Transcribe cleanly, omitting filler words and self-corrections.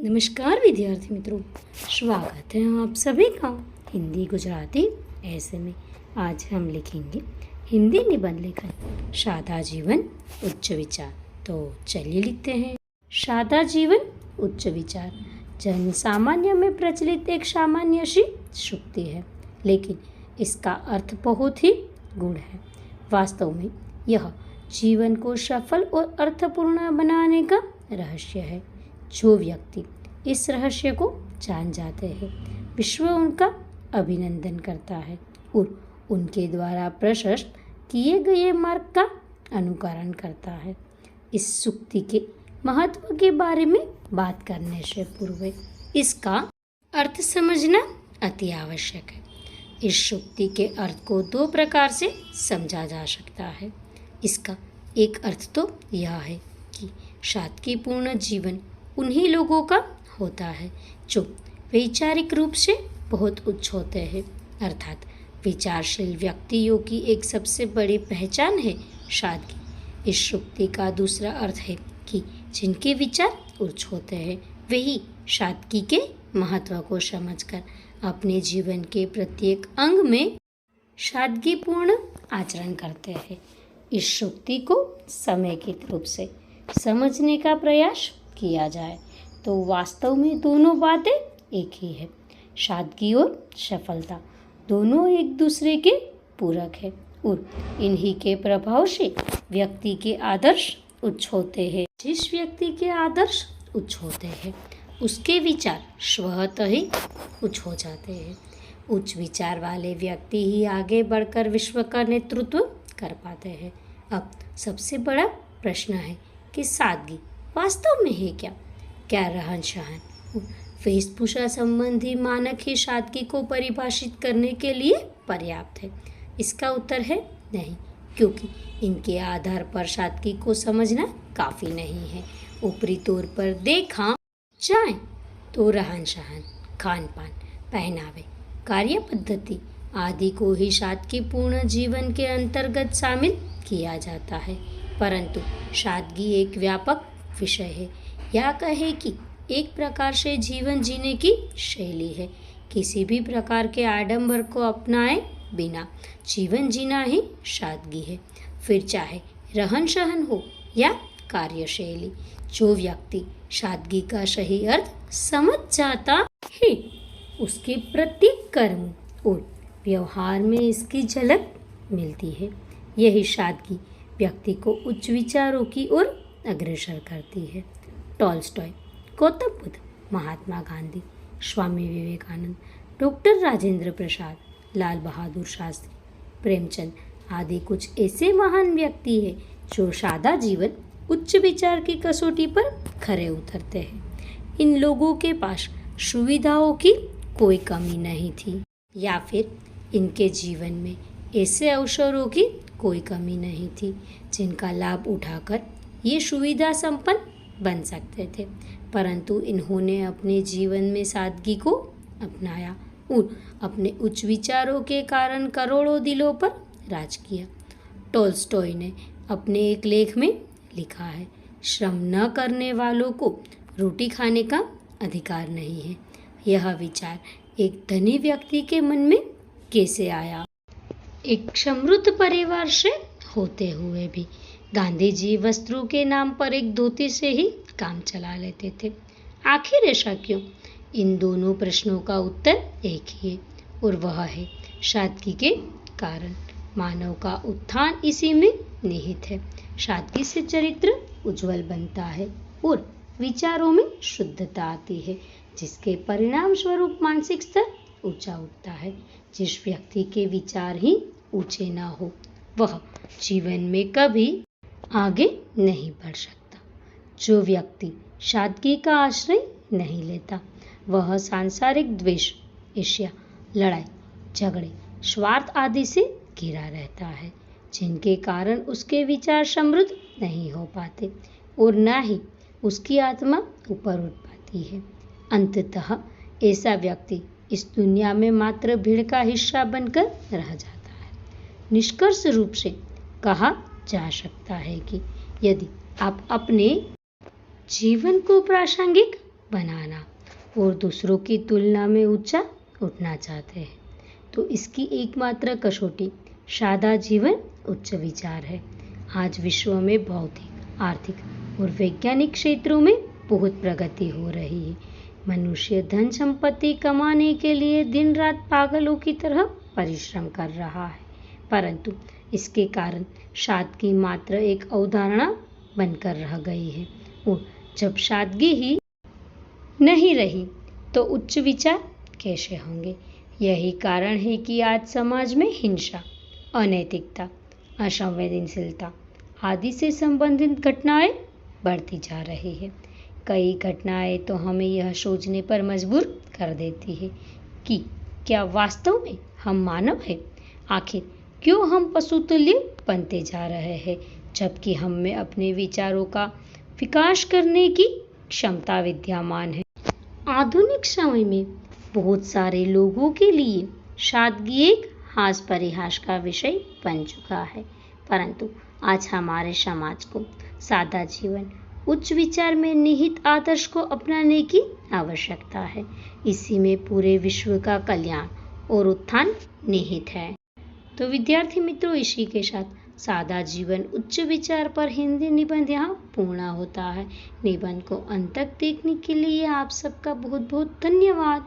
नमस्कार विद्यार्थी मित्रों, स्वागत है आप सभी का हिंदी गुजराती ऐसे में। आज हम लिखेंगे हिंदी निबंध लेखन सादा जीवन उच्च विचार। तो चलिए लिखते हैं। सादा जीवन उच्च विचार जन सामान्य में प्रचलित एक सामान्य सी सूक्ति है, लेकिन इसका अर्थ बहुत ही गूढ़ है। वास्तव में यह जीवन को सफल और अर्थपूर्ण बनाने का रहस्य है। जो व्यक्ति इस रहस्य को जान जाते हैं, विश्व उनका अभिनंदन करता है और उनके द्वारा प्रशस्त किए गए मार्ग का अनुकरण करता है। इस सूक्ति के महत्व के बारे में बात करने से पूर्व इसका अर्थ समझना अति आवश्यक है। इस सूक्ति के अर्थ को दो प्रकार से समझा जा सकता है। इसका एक अर्थ तो यह है कि सादगीपूर्ण जीवन उन्हीं लोगों का होता है जो वैचारिक रूप से बहुत उच्च होते हैं, अर्थात विचारशील व्यक्तियों की एक सबसे बड़ी पहचान है सादगी। इस सूक्ति का दूसरा अर्थ है कि जिनके विचार उच्च होते हैं वही सादगी के महत्व को समझकर अपने जीवन के प्रत्येक अंग में सादगीपूर्ण आचरण करते हैं। इस सूक्ति को समेकित रूप से समझने का प्रयास किया जाए तो वास्तव में दोनों बातें एक ही है। सादगी और सफलता दोनों एक दूसरे के पूरक है और इन्हीं के प्रभाव से व्यक्ति के आदर्श उच्च होते हैं। जिस व्यक्ति के आदर्श उच्च होते हैं उसके विचार स्वतः ही उच्च हो जाते हैं। उच्च विचार वाले व्यक्ति ही आगे बढ़कर विश्व का नेतृत्व कर पाते हैं। अब सबसे बड़ा प्रश्न है कि सादगी वास्तव में है क्या रहन सहन वेशभूषा संबंधी मानक ही सादगी को परिभाषित करने के लिए पर्याप्त है? इसका उत्तर है नहीं, क्योंकि इनके आधार पर सादगी को समझना काफ़ी नहीं है। ऊपरी तौर पर देखा जाए तो रहन सहन, खान पान, पहनावे, कार्य पद्धति आदि को ही सादगीपूर्ण जीवन के अंतर्गत शामिल किया जाता है, परंतु सादगी एक व्यापक विषय है, या कहे कि एक प्रकार से जीवन जीने की शैली है। किसी भी प्रकार के आडंबर को अपनाए बिना जीवन जीना ही सादगी है, फिर चाहे रहन सहन हो या कार्यशैली। जो व्यक्ति सादगी का सही अर्थ समझ जाता है उसके प्रत्येक कर्म और व्यवहार में इसकी झलक मिलती है। यही सादगी व्यक्ति को उच्च विचारों की ओर अग्रसर करती है। टॉलस्टॉय, गौतम बुद्ध, महात्मा गांधी, स्वामी विवेकानंद, डॉक्टर राजेंद्र प्रसाद, लाल बहादुर शास्त्री, प्रेमचंद आदि कुछ ऐसे महान व्यक्ति हैं जो सादा जीवन उच्च विचार की कसौटी पर खरे उतरते हैं। इन लोगों के पास सुविधाओं की कोई कमी नहीं थी, या फिर इनके जीवन में ऐसे अवसरों की कोई कमी नहीं थी जिनका लाभ उठाकर ये सुविधा संपन्न बन सकते थे, परंतु इन्होंने अपने जीवन में सादगी को अपनाया और अपने उच्च विचारों के कारण करोड़ों दिलों पर राज किया। टॉलस्टॉय ने अपने एक लेख में लिखा है, श्रम न करने वालों को रोटी खाने का अधिकार नहीं है। यह विचार एक धनी व्यक्ति के मन में कैसे आया? एक समृद्ध परिवार से होते हुए भी गांधी जी वस्त्रों के नाम पर एक धोती से ही काम चला लेते थे। आखिर ऐसा क्यों? इन दोनों प्रश्नों का उत्तर एक ही है और वह है सादगी के कारण। मानव का उत्थान इसी में निहित है। सादगी से चरित्र उज्जवल बनता है और विचारों में शुद्धता आती है, जिसके परिणाम स्वरूप मानसिक स्तर ऊंचा उठता है। जिस व्यक्ति के विचार ही ऊंचे ना हो वह जीवन में कभी आगे नहीं बढ़ सकता। जो व्यक्ति सादगी का आश्रय नहीं लेता वह सांसारिक द्वेष, ईर्ष्या, लड़ाई झगड़े, स्वार्थ आदि से घिरा रहता है, जिनके कारण उसके विचार समृद्ध नहीं हो पाते और न ही उसकी आत्मा ऊपर उठ पाती है। अंततः ऐसा व्यक्ति इस दुनिया में मात्र भीड़ का हिस्सा बनकर रह जाता है। निष्कर्ष रूप से कहा जा सकता है कि यदि आप अपने जीवन को प्रासंगिक बनाना और दूसरों की तुलना में ऊंचा उठना चाहते हैं, तो इसकी एकमात्र कसौटी सादा जीवन उच्च विचार है। आज विश्व में भौतिक, आर्थिक और वैज्ञानिक क्षेत्रों में बहुत प्रगति हो रही है। मनुष्य धन संपत्ति कमाने के लिए दिन रात पागलों की तरह परिश्रम कर रहा है, परंतु इसके कारण सादगी मात्र एक अवधारणा बनकर रह गई है। और जब सादगी ही नहीं रही तो उच्च विचार कैसे होंगे? यही कारण है कि आज समाज में हिंसा, अनैतिकता, असंवेदनशीलता आदि से संबंधित घटनाएं बढ़ती जा रही है। कई घटनाएं तो हमें यह सोचने पर मजबूर कर देती है कि क्या वास्तव में हम मानव हैं? आखिर क्यों हम पशुतुल्य बनते जा रहे हैं, जबकि हम में अपने विचारों का विकास करने की क्षमता विद्यमान है। आधुनिक समय में बहुत सारे लोगों के लिए सादगी एक हास परिहास का विषय बन चुका है, परंतु आज हमारे समाज को सादा जीवन, उच्च विचार में निहित आदर्श को अपनाने की आवश्यकता है। इसी में पूरे विश्व का कल्याण और उत्थान निहित है। तो विद्यार्थी मित्रों, इसी के साथ सादा जीवन उच्च विचार पर हिंदी निबंध यहाँ पूर्ण होता है। निबंध को अंत तक देखने के लिए आप सबका बहुत बहुत धन्यवाद।